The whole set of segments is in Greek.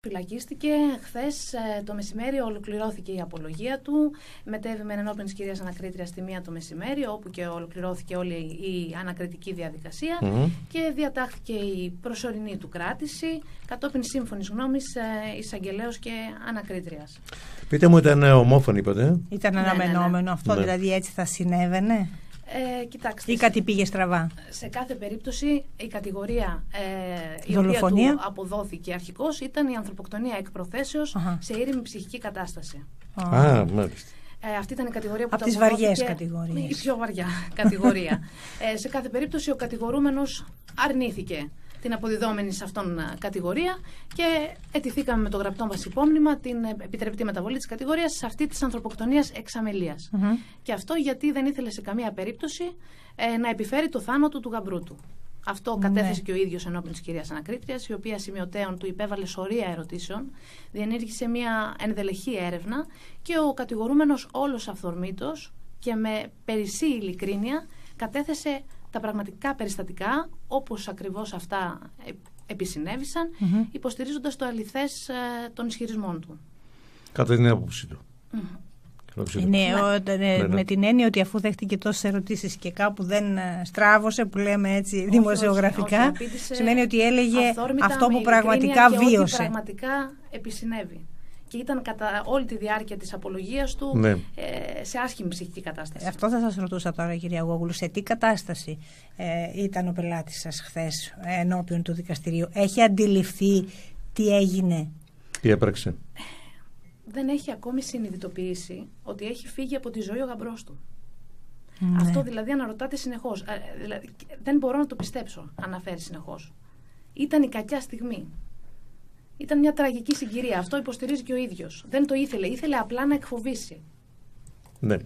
Φυλακίστηκε χθες το μεσημέρι, ολοκληρώθηκε η απολογία του. Μετέβη ενώπιον της κυρίας Ανακρίτριας στη 1 το μεσημέρι, όπου και ολοκληρώθηκε όλη η ανακριτική διαδικασία και διατάχθηκε η προσωρινή του κράτηση κατόπιν σύμφωνης γνώμης εισαγγελέως και ανακρίτριας. Πείτε μου, ήταν ομόφωνη, είπατε? Ήταν αναμενόμενο αυτό, δηλαδή έτσι θα συνέβαινε? Κοιτάξτε, ή κάτι πήγε στραβά? Σε κάθε περίπτωση η κατηγορία η δολοφονία οποία του αποδόθηκε αρχικώς ήταν η ανθρωποκτονία εκ προθέσεως σε ήρεμη ψυχική κατάσταση. Μάλιστα. Αυτή ήταν η κατηγορία που από τις βαριές κατηγορίες. Η πιο βαριά κατηγορία. Σε κάθε περίπτωση ο κατηγορούμενος αρνήθηκε την αποδιδόμενη σε αυτόν κατηγορία και αιτηθήκαμε με το γραπτό μας υπόμνημα την επιτρεπτή μεταβολή της κατηγορίας σε αυτή της ανθρωποκτονίας εξ αμελίας. Και αυτό γιατί δεν ήθελε σε καμία περίπτωση να επιφέρει το θάνατο του γαμπρού του. Αυτό κατέθεσε και ο ίδιος ενώπιον της κυρίας Ανακρίτριας, η οποία σημειωτέων του υπέβαλε σωρία ερωτήσεων, διενήργησε μια ενδελεχή έρευνα και ο κατηγορούμενος όλος αυθορμήτως και με περισσή ειλικρίνεια κατέθεσε τα πραγματικά περιστατικά όπως ακριβώς αυτά επισυνέβησαν, υποστηρίζοντας το αληθές των ισχυρισμών του. Κατά την άποψή του. Με την έννοια ότι αφού δέχτηκε τόσες ερωτήσεις και κάπου δεν στράβωσε, που λέμε έτσι δημοσιογραφικά, σημαίνει ότι έλεγε αυτό που πραγματικά βίωσε. Και ότι πραγματικά επισυνέβη. Και ήταν κατά όλη τη διάρκεια της απολογίας του σε άσχημη ψυχική κατάσταση. Αυτό θα σας ρωτούσα τώρα, κυρία Γόγουλου. Σε τι κατάσταση ήταν ο πελάτης σας χθες ενώπιον του δικαστηρίου? Έχει αντιληφθεί τι έγινε? Τι έπραξε? Δεν έχει ακόμη συνειδητοποιήσει ότι έχει φύγει από τη ζωή ο γαμπρός του. Αυτό δηλαδή αναρωτάται συνεχώς. Δηλαδή, δεν μπορώ να το πιστέψω, αναφέρει συνεχώς. Ήταν η κακιά στιγμή. Ήταν μια τραγική συγκυρία. Αυτό υποστηρίζει και ο ίδιος. Δεν το ήθελε. Ήθελε απλά να εκφοβήσει. Ναι.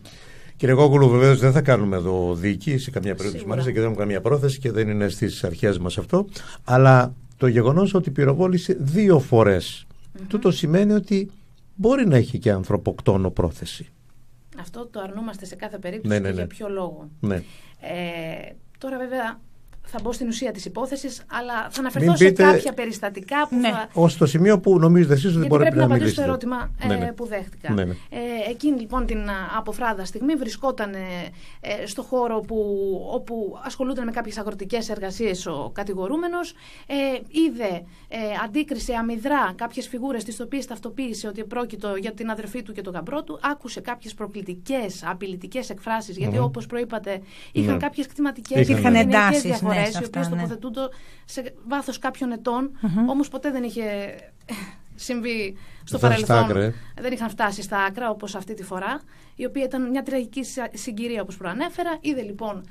Κύριε Γόγουλου, βεβαίως δεν θα κάνουμε εδώ δίκη σε καμία περίπτωση. Μάλιστα, και δεν έχουμε καμία πρόθεση και δεν είναι στις αρχές μας αυτό. Αλλά το γεγονός ότι πυροβόλησε 2 φορές, τούτο σημαίνει ότι μπορεί να έχει και ανθρωποκτόνο πρόθεση. Αυτό το αρνούμαστε σε κάθε περίπτωση. Και για ποιο λόγο? Τώρα βέβαια θα μπω στην ουσία της υπόθεσης, αλλά θα αναφερθώ σε κάποια περιστατικά που ως το σημείο που νομίζετε εσείς ότι μπορείτε να μιλήσετε. Πρέπει να απαντήσω στο ερώτημα που δέχτηκα. Εκείνη λοιπόν την αποφράδα στιγμή βρισκόταν στο χώρο όπου ασχολούνταν με κάποιες αγροτικές εργασίες ο κατηγορούμενος. Είδε, αντίκρισε αμυδρά κάποιες φιγούρες τις οποίες ταυτοποίησε ότι πρόκειτο για την αδερφή του και τον γαμπρό του. Άκουσε κάποιες προκλητικές, απειλητικές εκφράσεις, γιατί όπως προείπατε είχαν κάποιες κτηματικές διαφορές, οι οποίες τοποθετούνται σε βάθος κάποιων ετών, όμως ποτέ δεν είχε συμβεί στο παρελθόν. Δεν είχαν φτάσει στα άκρα όπως αυτή τη φορά, η οποία ήταν μια τραγική συγκυρία όπως προανέφερα. Είδε λοιπόν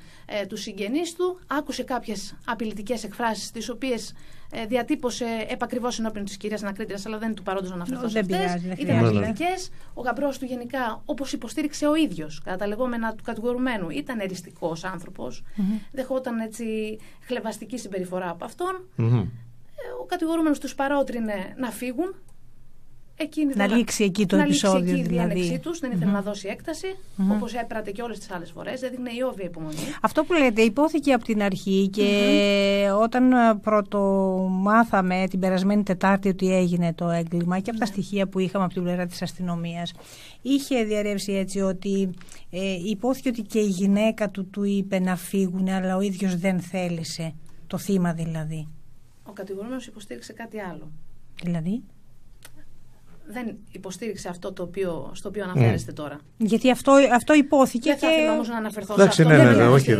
τους συγγενείς του, άκουσε κάποιες απειλητικές εκφράσεις, τις οποίες διατύπωσε επακριβώς ενώπιον της κυρίας Ανακρίτριας, αλλά δεν είναι του παρόντος να αναφερθώ σε αυτές. Ήταν απειλητικές. Ο γαμπρός του γενικά, όπως υποστήριξε ο ίδιος, κατά τα λεγόμενα του κατηγορουμένου, ήταν εριστικός άνθρωπος. Δεχόταν έτσι χλευαστική συμπεριφορά από αυτόν. Ο κατηγορούμενος τους παρότρινε να φύγουν. Να λήξει εκεί το επεισόδιο, η διένεξή τους, δεν ήθελε να δώσει έκταση, όπως έπρατε και όλες τις άλλες φορές, έδειχνε ιόβια υπομονή. Αυτό που λέτε υπόθηκε από την αρχή και όταν πρωτομάθαμε την περασμένη Τετάρτη ότι έγινε το έγκλημα και από τα στοιχεία που είχαμε από την πλευρά της αστυνομίας, είχε διαρρεύσει έτσι ότι υπόθηκε ότι και η γυναίκα του είπε να φύγουν, αλλά ο ίδιος δεν θέλησε, το θύμα δηλαδή. Ο κατηγορούμενος υποστήριξε κάτι άλλο. Δηλαδή? Δεν υποστήριξε αυτό στο οποίο αναφέρεστε τώρα. Γιατί αυτό υπόθηκε. Δεν θα ήθελα όμως να αναφερθώ σε αυτό. Όχι.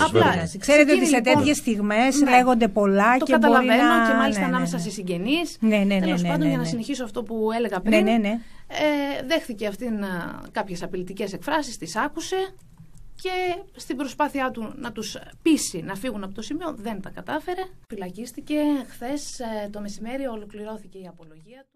Απλά, ξέρετε ότι σε τέτοιες στιγμές λέγονται πολλά και καταλαβαίνω μπορεί να... και μάλιστα ανάμεσα σε συγγενείς. Τέλος πάντων, για να συνεχίσω αυτό που έλεγα πριν, δέχθηκε αυτήν κάποιες απειλητικές εκφράσεις, τις άκουσε και στην προσπάθειά του να τους πείσει να φύγουν από το σημείο δεν τα κατάφερε. Φυλακίστηκε χθες το μεσημέρι, ολοκληρώθηκε η απολογία του.